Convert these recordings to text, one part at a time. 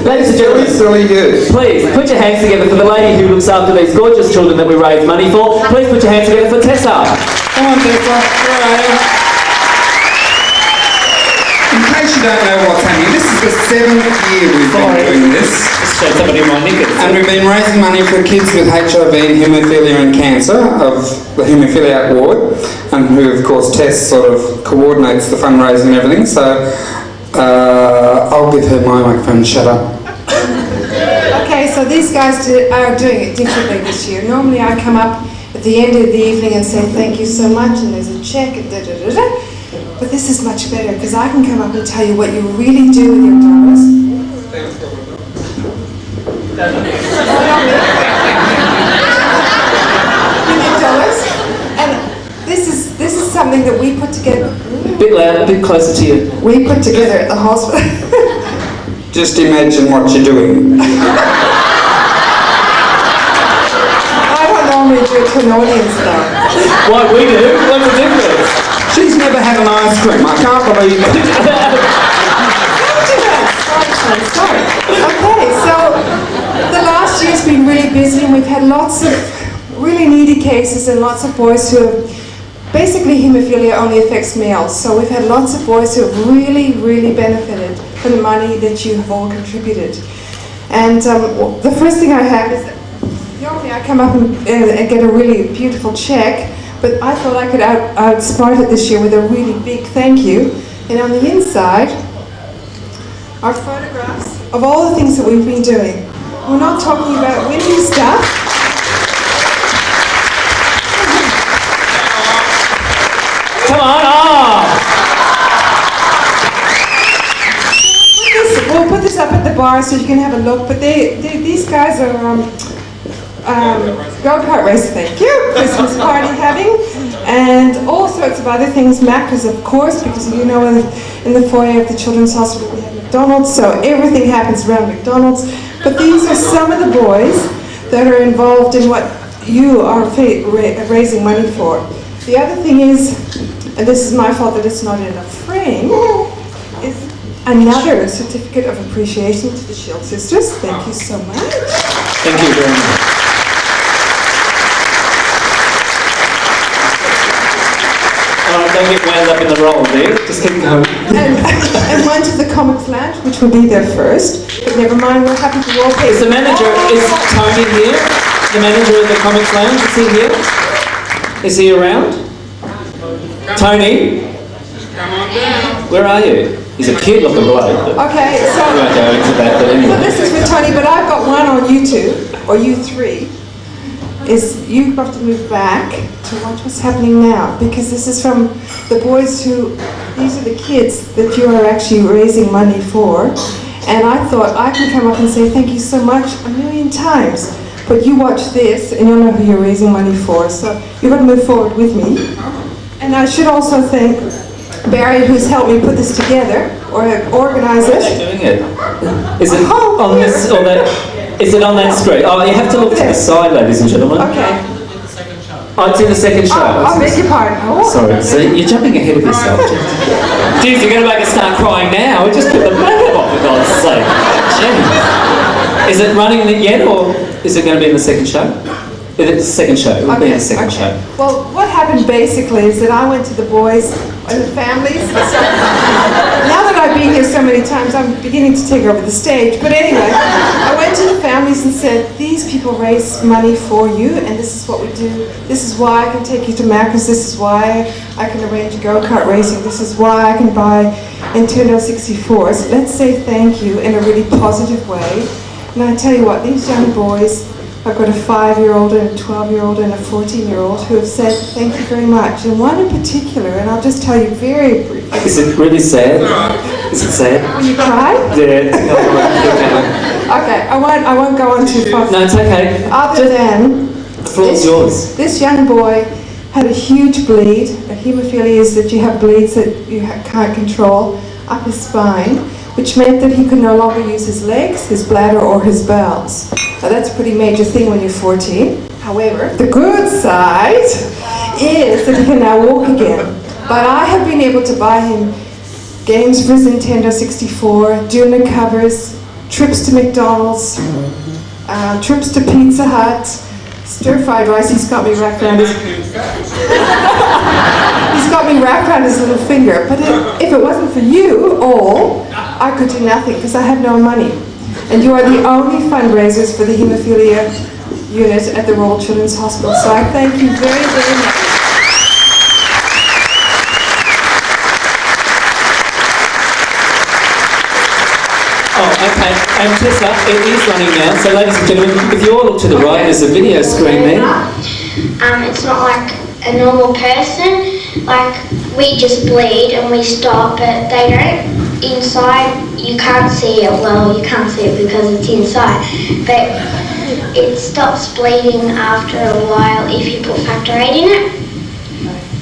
Ladies and gentlemen, silly you. please put your hands together for the lady who looks after these gorgeous children that we raise money for. Please put your hands together for Tessa. Come on, Tessa. Where are you? In case you don't know what's happening, this is the 7th year we've been doing this. Just show somebody my knickers. And we've been raising money for kids with HIV, haemophilia and cancer of the haemophiliac ward, and who, of course, Tess sort of coordinates the fundraising and everything. So I'll give her my microphone and shut up. Okay, so these guys are doing it differently this year. Normally I come up at the end of the evening and say thank you so much, and there's a check, and da-da-da-da. But this is much better because I can come up and tell you what you really do with your dollars. With your dollars. And this is something that we put together. A bit louder, a bit closer to you. We put together at the hospital. Just imagine what you're doing. I don't normally do it to an audience though. What we do? What's the difference? She's never had an ice cream. I can't believe it. Sorry. Okay, so the last year's been really busy, and we've had lots of really needy cases and lots of boys who have, basically haemophilia only affects males, so we've had lots of boys who have really, really benefited from the money that you have all contributed. And the first thing I have is that normally I come up and get a really beautiful check, but I thought I could outsmart it this year with a really big thank you. And on the inside are photographs of all the things that we've been doing. We're not talking about winning stuff. Come on, We'll put this up at the bar so you can have a look, but these guys are go-kart race, thank you, Christmas party having, and all sorts of other things. Macca's, of course, because you know in the foyer of the Children's Hospital we have McDonald's, so everything happens around McDonald's. But these are some of the boys that are involved in what you are raising money for. The other thing is, and this is my fault that it's not in a frame, is another certificate of appreciation to the Shield Sisters. Thank you so much. Thank you very much. Don't get wound up in the roll there. Just keep going. And one to the Comics Lounge, which will be there first. But never mind, we're happy to all pay. Is the manager, is Tony here? The manager of the Comics Lounge, is he here? Is he around? Tony? Come on down. Where are you? He's a cute looking bloke. Okay, We won't go into that, but so anyway. this is for Tony, but I've got one on YouTube, or you three. Is you've got to move back to watch what's happening now, because this is from the boys who, these are the kids that you are actually raising money for. And I thought I can come up and say thank you so much 1,000,000 times, but you watch this and you'll know who you're raising money for. So you're going to move forward with me. And I should also thank Barry, who's helped me put this together or organize How are it. they doing it? Is it on this or that? Is it on that screen? Oh, you have to look to the side, ladies and gentlemen. Okay. Oh, it's in the second show. I'll beg your pardon. Oh. Sorry, see, you're jumping ahead of yourself. Jeez, you're going to make us start crying now. Just put the makeup off, for God's sake. Jeez. Is it running yet, or is it going to be in the second show? It's the second show. It will be in the second show. Well, what happened basically is that I went to the boys and the families. So, now that I've been here so many times, I'm beginning to take over the stage. But anyway, I went to the families and said, these people raise money for you, and this is what we do. This is why I can take you to Macca's. This is why I can arrange go-kart racing. This is why I can buy Nintendo 64s. Let's say thank you in a really positive way. And I tell you what, these young boys, I've got a 5-year-old and a 12-year-old and a 14-year-old who have said thank you very much. And one in particular, and I'll just tell you very briefly. Is it really sad? Is it sad? Will you cry? Yeah. Okay, I won't go on too far. No, it's okay. Other than The floor's yours. this young boy had a huge bleed. A haemophilia is that you have bleeds that you can't control up his spine, which meant that he could no longer use his legs, his bladder, or his bowels. Now that's a pretty major thing when you're 14. However, the good side is that he can now walk again. But I have been able to buy him games for his Nintendo 64, Duna covers, trips to McDonald's, trips to Pizza Hut, stir-fried rice. He's got me wrapped around his little finger. But if it wasn't for you all, I could do nothing because I have no money. And you are the only fundraisers for the haemophilia unit at the Royal Children's Hospital. So I thank you very, very much. Oh, okay. And Tessa, it is running now. So, ladies and gentlemen, if you all look to the right, there's a video screen there. It's not like a normal person. Like, we just bleed and we stop, but they don't. Inside, you can't see it. Well, you can't see it because it's inside. But it stops bleeding after a while if you put factor 8 in it.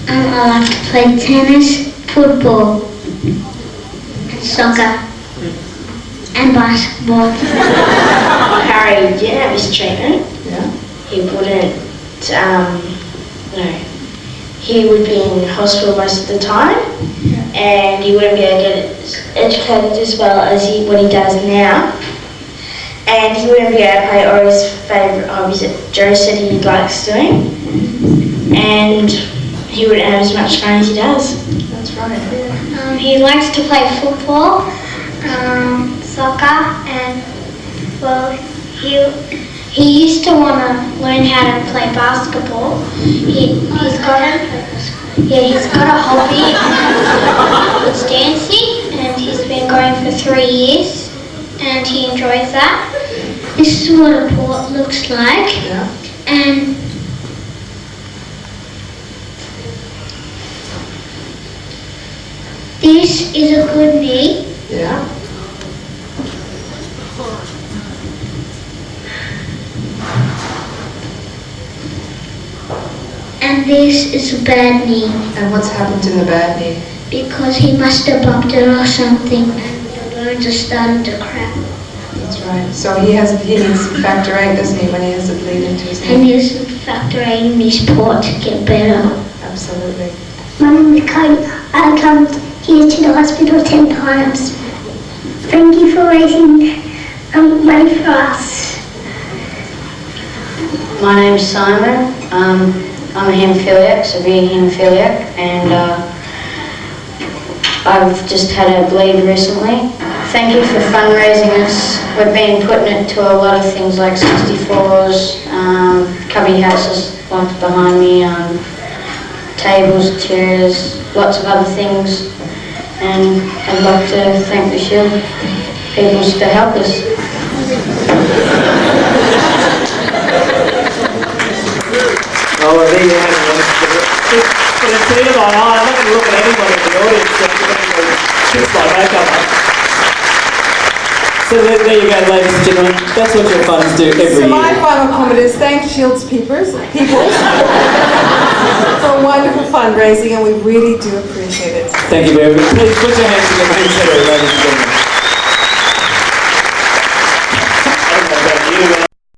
I like to play tennis, football, soccer, and basketball. Harry did have his treatment. Yeah. He wouldn't, he would be in hospital most of the time, and he wouldn't be able to get educated as well as what he does now. And he wouldn't be able to play or his favourite hobbies that Joe said he likes doing. And he wouldn't have as much fun as he does. That's right. He likes to play football, soccer, and well, he used to want to learn how to play basketball. He's got a hobby. It's dancing, and he's been going for 3 years, and he enjoys that. This is what a port looks like, and this is a good knee. Yeah. And this is a bad knee. And what's happened in the bad knee? Because he must have bumped it or something, and the bones are starting to crack. That's right. So he needs factor 8, doesn't he, when he has a bleed into his He knee? needs factor 8 in his port to get better. Absolutely. My name is Kate. I come here to the hospital 10 times. Thank you for raising money for us. My name's Simon. I'm a haemophiliac, severe haemophiliac, and I've just had a bleed recently. Thank you for fundraising us. We've been putting it to a lot of things like 64s, cubby houses like behind me, tables, chairs, lots of other things. And I'd like to thank the Shield people to help us. Oh, well, there you have it. But instead of I'm not going to look at anybody in the audience, so just like makeup up. So there you go, ladies and gentlemen. That's what your funds do every So year. my final comment is thank Shields people for wonderful fundraising, and we really do appreciate it. Thank you very much. Please put your hands together, ladies and gentlemen.